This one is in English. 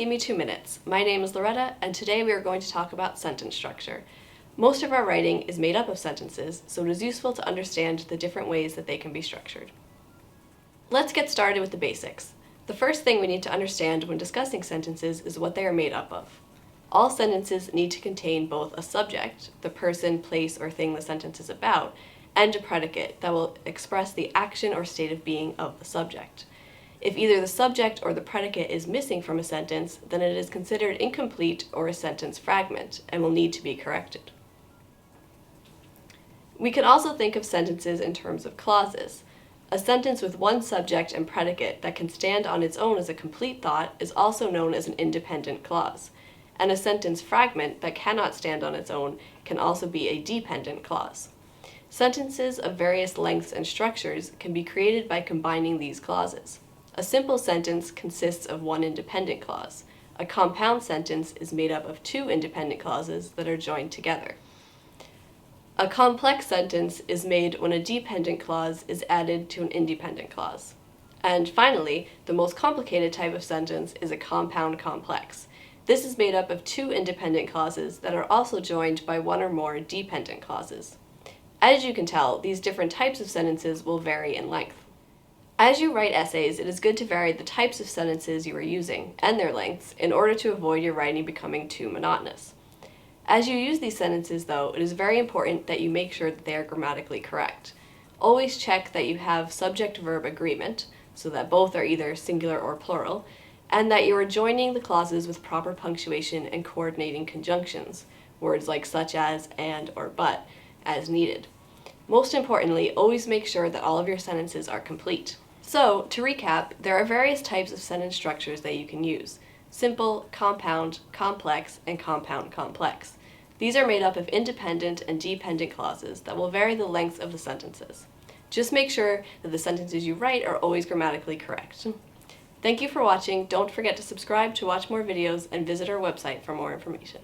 Gimme 2 Minutes. My name is Loretta, and today we are going to talk about sentence structure. Most of our writing is made up of sentences, so it is useful to understand the different ways that they can be structured. Let's get started with the basics. The first thing we need to understand when discussing sentences is what they are made up of. All sentences need to contain both a subject, the person, place, or thing the sentence is about, and a predicate that will express the action or state of being of the subject. If either the subject or the predicate is missing from a sentence, then it is considered incomplete or a sentence fragment and will need to be corrected. We can also think of sentences in terms of clauses. A sentence with one subject and predicate that can stand on its own as a complete thought is also known as an independent clause, and a sentence fragment that cannot stand on its own can also be a dependent clause. Sentences of various lengths and structures can be created by combining these clauses. A simple sentence consists of one independent clause. A compound sentence is made up of two independent clauses that are joined together. A complex sentence is made when a dependent clause is added to an independent clause. And finally, the most complicated type of sentence is a compound complex. This is made up of two independent clauses that are also joined by one or more dependent clauses. As you can tell, these different types of sentences will vary in length. As you write essays, it is good to vary the types of sentences you are using and their lengths in order to avoid your writing becoming too monotonous. As you use these sentences, though, it is very important that you make sure that they are grammatically correct. Always check that you have subject-verb agreement, so that both are either singular or plural, and that you are joining the clauses with proper punctuation and coordinating conjunctions, words like such as, and, or but, as needed. Most importantly, always make sure that all of your sentences are complete. So, to recap, there are various types of sentence structures that you can use: simple, compound, complex, and compound complex. These are made up of independent and dependent clauses that will vary the lengths of the sentences. Just make sure that the sentences you write are always grammatically correct. Thank you for watching. Don't forget to subscribe to watch more videos and visit our website for more information.